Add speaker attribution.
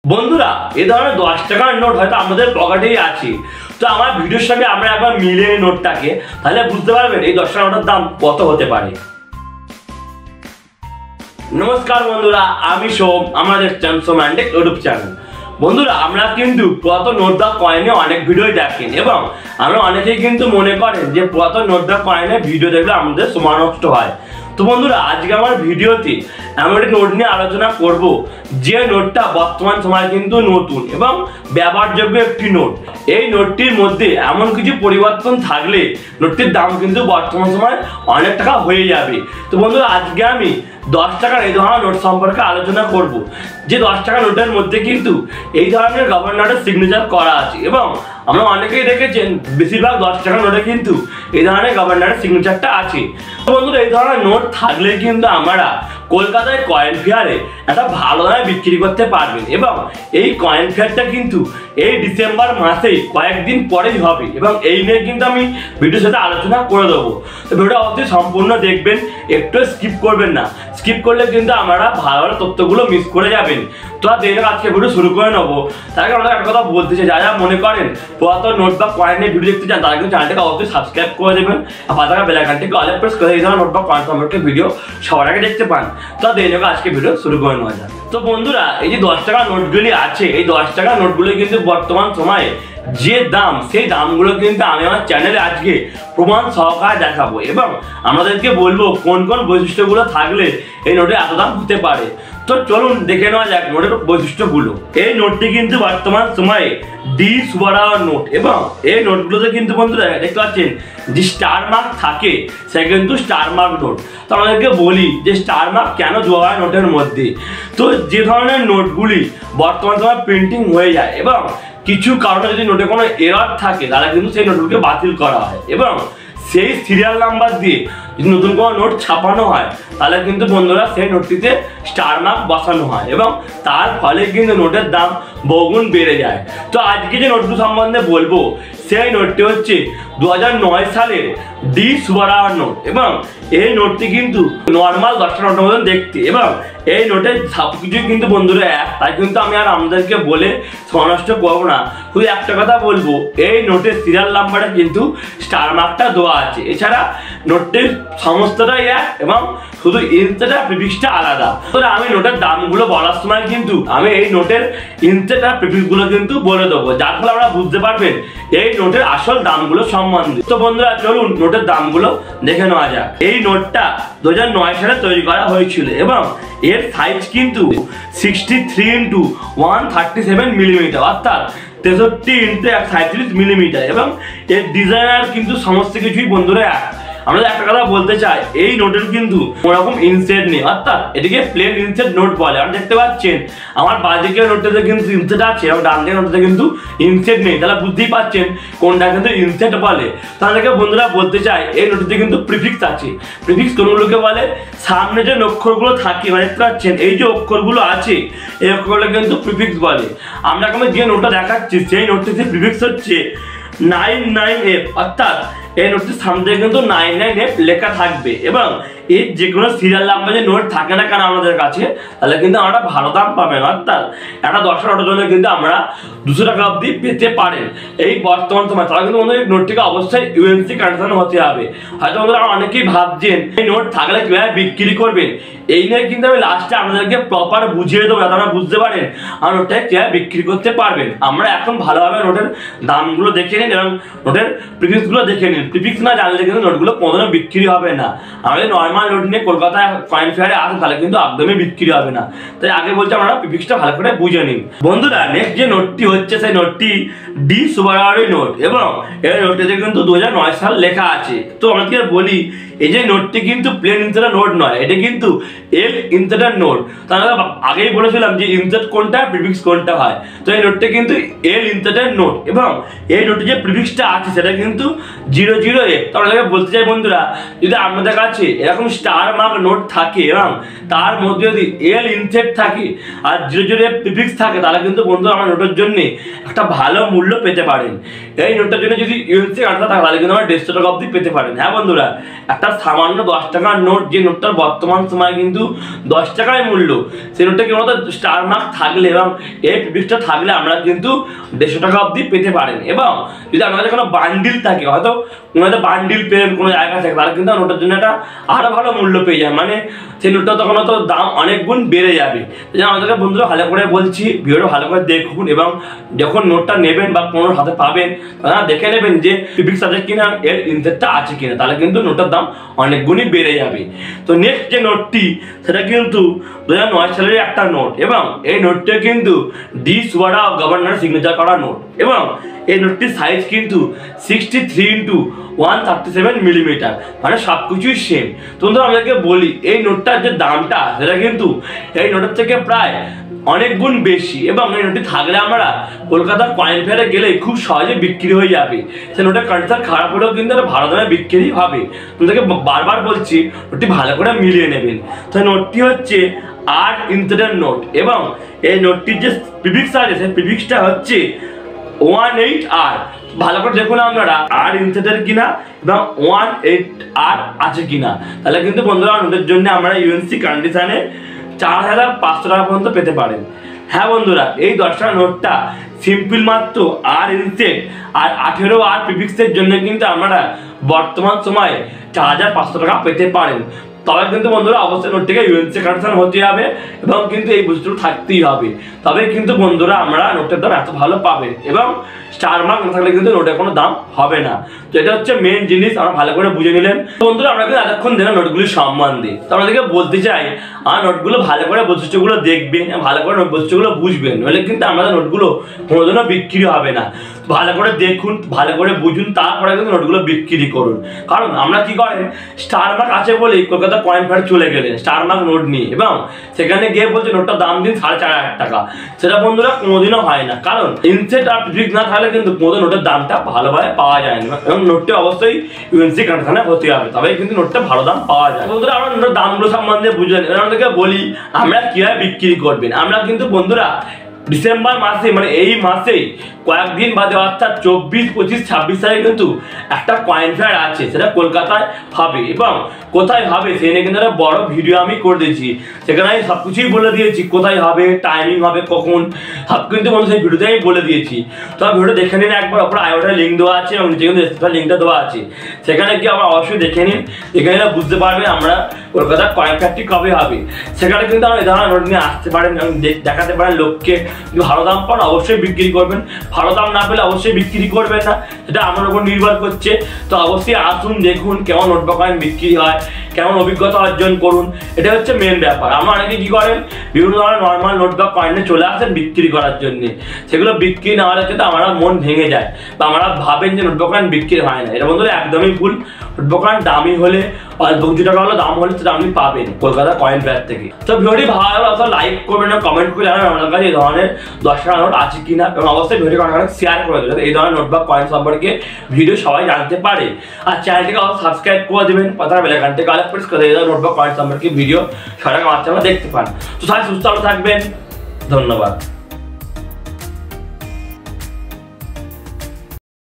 Speaker 1: বন্ধুরা এই ধরনের 10 টাকার নোট হয়তো আমাদের পকেটেই আছে। তো আমার ভিডিওর সঙ্গে আমরা একবার মিলে এই নোটটাকে, তাহলে বুঝতে পারবেন এই 10 টাকা নোটের দাম কত হতে পারে। নমস্কার বন্ধুরা, আমি সোম, আমাদের সম অ্যান্টিক ইউটিউব চ্যানেল। বন্ধুরা আমরা কিন্তু পুরাতন নোট বা কয়েনে অনেক ভিডিও দেখেন এবং আমরা অনেকেই কিন্তু মনে করেন যে পুরাতন নোট বা কয়েনে ভিডিও দেখলে আমাদের সময় নষ্ট হয়। তো বন্ধুরা আজকে আমার ভিডিওতে এমন একটি নোট নিয়ে আলোচনা করব যে নোটটা বর্তমান সময়ে কিন্তু নতুন এবং ব্যবহারযোগ্য একটি নোট। এই নোটটির মধ্যে এমন কিছু পরিবর্তন থাকলে নোটটির দাম কিন্তু বর্তমান সময়ে অনেক টাকা হয়ে যাবে। তো বন্ধুরা আজকে আমি 10 টাকার এই ধরনের নোট সম্পর্কে আলোচনা করব, যে 10 টাকা নোটের মধ্যে কিন্তু এই ধরনের গভর্নরের সিগনেচার করা আছে এবং আমরা অনেকেই দেখেছেন বেশিরভাগ 10 টাকা নোটে কিন্তু এই ধরনের গভর্নরের সিগনেচারটা আছে। তো বন্ধুরা এই ধরনের নোট থাকলে কিন্তু আমরা কলকাতায় কয়েন ফেয়ারে একটা ভালো দামে বিক্রি করতে পারবেন এবং এই কয়েন ফেয়ারটা কিন্তু এই ডিসেম্বর মাসেই কয়েকদিন পরেই হবে এবং এই নিয়ে কিন্তু আমি ভিডিওর সাথে আলোচনা করে দেবো। তো ভিডিওটা অবশ্যই সম্পূর্ণ দেখবেন, একটু স্কিপ করবেন না। স্কিপ করলে কিন্তু আমরা ভালো ভালো তথ্যগুলো মিস করে যাবেন। তো আর দেরি আজকে ভিডিও শুরু করে নেবো। তার আগে আমরা একটা কথা বলতে চাই, যারা মনে করেন পুরাতন নোট বা কয়েনের ভিডিও দেখতে চান তারা কিন্তু চ্যানেলটাকে অবশ্যই সাবস্ক্রাইব করে দেবেন আর পাশে থাকা বেল আইকনটিকে অলে প্রেস করে এই ধরনের নোট বা কয়েন সম্পর্কে ভিডিও সবার আগে দেখতে পান। তো দেরি হোক আজকে ভিডিও শুরু করে নেওয়া যাক। তো বন্ধুরা এই যে 10 টাকা নোটগুলি আছে, এই 10 টাকা নোটগুলি কিন্তু বর্তমান সময়ে যে দাম, সেই দামগুলো কিন্তু আমি আমার চ্যানেলে আজকে প্রমাণ সহকারে দেখাবো এবং আমাদেরকে বলবো কোন কোন বৈশিষ্ট্যগুলো থাকলে এই নোটে এত দাম হতে পারে। তো চলুন দেখে নেওয়া যাক নোটের বৈশিষ্ট্যগুলো। এই নোটটি কিন্তু বর্তমান সময়ে ডি সুবারাওয়ার নোট এবং এই নোটগুলোতে কিন্তু বন্ধুরা দেখতে পাচ্ছেন যে স্টার মার্ক থাকে, সে কিন্তু স্টার মার্ক নোট। তো আমাদেরকে বলি যে স্টার মার্ক কেন দেওয়া হয় নোটের মধ্যে। তো যে ধরনের নোটগুলি বর্তমান সময়ে প্রিন্টিং হয়ে যায় এবং কিছু কারণে যদি নোটে কোনো এরর থাকে তাহলে কিন্তু সেই নোটগুলোকে বাতিল করা হয় এবং সেই সিরিয়াল নাম্বার দিয়ে যদি নতুন কোনো নোট ছাপানো হয় তাহলে কিন্তু বন্ধুরা সেই নোটটিতে স্টার মার্ক বসানো হয় এবং তার ফলে কিন্তু নোটের দাম বহুগুণ বেড়ে যায়। তো আজকে যে নোটগুলো সম্বন্ধে বলবো সেই নোটটি হচ্ছে 2009 সালের ডি সুবারাওয়ার নোট এবং এই নোটটি কিন্তু নর্মাল 10 টাকা নোটের মতন দেখতে এবং এই নোটের সব কিছুই কিন্তু বন্ধুরা এক, তাই কিন্তু আমি আর আমাদেরকে বলে সময় নষ্ট করবো না। শুধু একটা কথা বলবো, এই নোটের সিরিয়াল নাম্বারে কিন্তু স্টার মার্কটা দেওয়া আছে। এছাড়া নোটটির সমস্তটাই এক এবং শুধু ইঞ্চেটা প্রিফিক্সটা আলাদা। তো আমি নোটের দামগুলো বলার সময় কিন্তু আমি এই নোটের ইঞ্চেটা প্রিফিক্সগুলো কিন্তু বলে দেবো, যার ফলে আমরা বুঝতে পারবেন এই নোটের আসল দামগুলো সম্বন্ধে। তো বন্ধুরা চলুন নোটের দামগুলো দেখে নেওয়া যাক। এই নোটটা 2009 সালে তৈরি করা হয়েছিল এবং এর সাইজ কিন্তু 63x137 মিলিমিটার অর্থাৎ 63x37 মিলিমিটার এবং এর ডিজাইনার কিন্তু সমস্ত কিছুই বন্ধুরা এক। আমরা একটা কথা বলতে চাই, এই নোটের কিন্তু কোনোরকম ইনসেট নেই, অর্থাৎ এটিকে প্লেন ইনসেট নোট বলে। আপনারা দেখতে পাচ্ছেন আমার বাঁদিকের নোটটাতে কিন্তু ইনসেট আছে এবং ডান দিকের নোটটাতে কিন্তু ইনসেট নেই, তাহলে বুঝতেই পাচ্ছেন কোনটা কিন্তু ইনসেট বলে। তাদেরকে বন্ধুরা বলতে চাই এই নোটটিতে কিন্তু প্রিফিক্স আছে। প্রিফিক্স কোনগুলোকে বলে, সামনে যে অক্ষরগুলো থাকে মানে দেখতে পাচ্ছেন এই যে অক্ষরগুলো আছে এই অক্ষরগুলো কিন্তু প্রিফিক্স বলে। আমরা যে নোটটা দেখাচ্ছি সেই নোটটিতে প্রিফিক্স হচ্ছে 99F, অর্থাৎ এই নোটটির সামনে কিন্তু 99F লেখা থাকবে এবং এর যে কোনো সিরিয়াল নাম্বার যে নোট থাকে না কেন আমাদের কাছে তাহলে কিন্তু আমরা ভালো দাম পাবেন, অর্থাৎ একটা 10 টাকার জন্য কিন্তু আমরা 200 টাকা অবধি পেতে পারেন এই বর্তমান সময়। তাহলে কিন্তু আমাদের নোটটিকে অবশ্যই ইউএনসি কন্ডিশন হতে হবে। হয়তো আমাদের অনেকেই ভাবছেন এই নোট থাকলে কীভাবে বিক্রি করবেন, এই নিয়ে কিন্তু আমি লাস্টে আপনাদেরকে প্রপার বুঝিয়ে দেবো যাতে আপনারা বুঝতে পারেন আর নোটটাকে কীভাবে বিক্রি করতে পারবেন। আমরা এখন ভালোভাবে নোটের দামগুলো দেখে নিন এবং নোটের প্রিফিক্সগুলো দেখে নিন। প্রিফিক্স না জানলে কিন্তু নোটগুলো কোনোদিনও বিক্রি হবে না। আমাদের নর্মাল নোট নিয়ে কলকাতায় কয়েন ফেয়ারে আসেন তাহলে কিন্তু একদমই বিক্রি হবে না। তাই আগে বলছি আপনারা প্রিফিক্সটা ভালো করে বুঝে নিন। বন্ধুরা নেক্সট যে নোটটি হচ্ছে সেই নোটটি ডি সুবারাওয়ার নোট এবং এই নোটটিতে কিন্তু 2009 সাল লেখা আছে। তো আমাদেরকে বলি এই যে নোটটি কিন্তু প্লেন ইনসেটের নোট নয়, এটা কিন্তু এল ইনসেটের নোট। তাহলে আগেই বলেছিলাম যে ইনসেট কোনটা প্রিফিক্স কোনটা হয়। তো এই নোটটা কিন্তু এল ইনসেটের নোট এবং এই নোটে যে প্রিফিক্সটা আছে সেটা কিন্তু 00F। তো আপনাদেরকে বলতে চাই বন্ধুরা, যদি আপনাদের কাছে এরকম স্টার মার্ক নোট থাকে এবং তার মধ্যে যদি এল ইনসেট থাকে আর 00 প্রিফিক্স থাকে তাহলে কিন্তু বন্ধুরা আমার নোটের জন্য একটা ভালো মূল্য পেতে পারেন। এই নোটটার জন্য যদি ইউএনসি কার্ডটা থাকে তাহলে কিন্তু আমার 150 টাকা অবধি পেতে পারেন। হ্যাঁ বন্ধুরা, একটা সামান্য 10 টাকার নোট, যে নোটটার বর্তমান সময় কিন্তু 10 টাকায় মূল্য, সেই নোটটা কি বলতো স্টার মার্ক থাকলে এবং এই প্রিফিক্সটা থাকলে আমরা কিন্তু 150 টাকা অবধি পেতে পারেন। এবং যদি আমাদের কোনো বান্ডিল থাকে, হয়তো ওনাদের বান্ডিল পেন কোনো জায়গা থাকে, তাহলে কিন্তু নোটের জন্য একটা আরো ভালো মূল্য পেয়ে যায়, মানে সেই নোটটা তখন তো দাম অনেক গুণ বেড়ে যাবে। আমাদেরকে বন্ধুরা ভালো করে বলছি, ভিডিওটা ভালো করে দেখুন এবং যখন নোটটা নেবেন বা কোনো হাতে পাবেন তারা দেখে নেবেন যে প্রিফিক্স আছে কিনা, এর ইনসেটটা আছে কিনা, তাহলে কিন্তু নোটের দাম অনেক গুণই বেড়ে যাবে। তো নেক্সট যে নোটটি সেটা কিন্তু 2009 সালের একটা নোট এবং এই নোটটা কিন্তু ডি সুয়াডা গভর্নর সিগনেচার করা নোট এবং এই নোটটির সাইজ কিন্তু 63x137 মিলিমিটার, মানে সব কিছুই সেম। তো আমাদেরকে বলি এই নোটটার যে দামটা সেটা কিন্তু এই নোটের থেকে প্রায় অনেক গুণ বেশি এবং এই নোটটি থাকলে আমরা কলকাতার কয়েন ফেয়ারে গেলে খুব সহজে বিক্রি হয়ে যাবে। সেই নোটের কন্ডিশন খারাপ হলেও কিন্তু ভালো দামে বিক্রি হবে। তোমাদেরকে বারবার বলছি নোটটি ভালো করে মিলিয়ে নেবেন। তো নোটটি হচ্ছে আর্ট ইনসেটের নোট এবং এই নোটটির যে প্রিফিক্স আছে সেই প্রিফিক্সটা হচ্ছে 18R। ভালো করে দেখুন আপনারা আর ইনসেটের কিনা এবং 18R আছে কিনা, তাহলে কিন্তু বন্ধুরা নোটের জন্য আমরা ইউএনসি কন্ডিশনে 4500 টাকা পর্যন্ত পেতে পারেন। হ্যাঁ বন্ধুরা, এই 10 টাকা নোটটা সিম্পল মাত্র আর ইনসেট আর 18R প্রিফিক্সের জন্য কিন্তু আমরা বর্তমান সময়ে 4500 টাকা পেতে পারেন। তবে কিন্তু বন্ধুরা অবশ্যই নোটটিকে ইউএনসি কন্ডিশন হতে হবে এবং কিন্তু এই বস্তুটা থাকতেই হবে, তবে কিন্তু বন্ধুরা আমরা নোটের দাম এত ভালো পাবেন এবং স্টার মার্ক না থাকলে কিন্তু নোটের কোনো দাম হবে না। তো এটা হচ্ছে মেন জিনিস, আমরা ভালো করে বুঝে নিলেন। বন্ধুরা আমরা কিন্তু এতক্ষণ দেখলাম নোটগুলির সম্বন্ধে, তো আমাদেরকে বলতে চাই আর নোটগুলো ভালো করে বৈশিষ্ট্যগুলো দেখবেন, ভালো করে বৈশিষ্ট্যগুলো বুঝবেন, নইলে কিন্তু আমাদের নোটগুলো কোনোদিনও বিক্রি হবে না। ভালো করে দেখুন, ভালো করে বুঝুন, তারপরে কিন্তু নোটগুলো বিক্রি করুন। কারণ আমরা কি করেন, স্টার মার্ক আছে বলেই কলকাতা কয়েন ফেয়ারে চলে গেলেন স্টার মার্ক নোট নিয়ে এবং সেখানে গিয়ে বলছে নোটটার দাম দিন 4500 টাকা। সেটা বন্ধুরা কোনোদিনও হয় না, কারণ ইনসেট আর প্রিফিক্স না থাকলে কিন্তু কোনোদিন নোটের দামটা ভালোভাবে পাওয়া যায় না এবং নোটটি অবশ্যই ইউএনসি কন্ডিশনে হতে হবে, তবে কিন্তু নোটটা ভালো দাম পাওয়া যায়। বন্ধুরা আমরা নোটের দামগুলো সম্বন্ধে বুঝলেন, আমাদেরকে বলি আমরা কিভাবে বিক্রি করবেন। আমরা কিন্তু বন্ধুরা ডিসেম্বর মাসে, মানে এই মাসেই কয়েকদিন বাদে অর্থাৎ 24, 25, 26 তারিখে কিন্তু একটা কয়েন ফেয়ার আছে, সেটা কলকাতায় হবে এবং কোথায় হবে সে নিয়ে কিন্তু একটা বড় ভিডিও আমি করে দিয়েছি। সেখানে আমি সব কিছুই বলে দিয়েছি, কোথায় হবে, টাইমিং হবে, কখন, সব কিন্তু বন্ধু সেই ভিডিওতে আমি বলে দিয়েছি। তো ভিডিও দেখে নিন একবার, ওপরে আইওটার লিঙ্ক দেওয়া আছে এবং নিচে কিন্তু ডেসক্রিপশন লিঙ্কটা দেওয়া আছে, সেখানে গিয়ে আমরা অবশ্যই দেখে নিন। এখানে বুঝতে পারবে আমরা কলকাতার কয়েন ফেয়ারটি কবে হবে। সেখানে কিন্তু আমরা এই ধরনের নোট নিয়ে আসতে পারেন এবং দেখাতে পারেন লোককে, ভালো দাম পান অবশ্যই বিক্রি করবেন, ভালো দাম না পেলে অবশ্যই বিক্রি করবেন না, এটা আমার উপর নির্ভর করছে। তো অবশ্যই আসুন, দেখুন কেমন নোট বা কয়েন বিক্রি হয়, কেমন অভিজ্ঞতা অর্জন করুন, এটা হচ্ছে মেন ব্যাপার। আমরা অনেকে কি করেন, বিভিন্ন ধরনের নর্মাল নোট বা কয়েনে চলে আসেন বিক্রি করার জন্য, সেগুলো বিক্রি না হলে কিন্তু আমার মন ভেঙে যায় বা আমরা ভাবেন যে নোট বা কয়েন বিক্রি হয় না। এটা বন্ধুরা একদমই ভুল। নোট বা কয়েন দামি হলে আর 200 টাকা হলে দাম হলে সেটা আপনি পাবেন কলকাতা কয়েন ফেয়ার থেকে। তো ভিডিওটি ভালো লাগলে লাইক করবেন, কমেন্ট করে জানাবেন আমার কাছে এই ধরনের 10 টাকা নোট আছে কিনা এবং অবশ্যই ভিডিওটি অনেক শেয়ার করে দেবেন, এই ধরনের নোট বা কয়েন সম্পর্কে ভিডিও সবাই জানতে পারে। আর চ্যানেলটিকে সাবস্ক্রাইব করে দেবেন, পাতার বেল আইকনটিকে অল প্রেস করে দেবেন, নোট বা কয়েন সম্পর্কে ভিডিও সবাই আমার চ্যানেলে দেখতে পান। তো সবাই সুস্থ থাকবেন, ধন্যবাদ।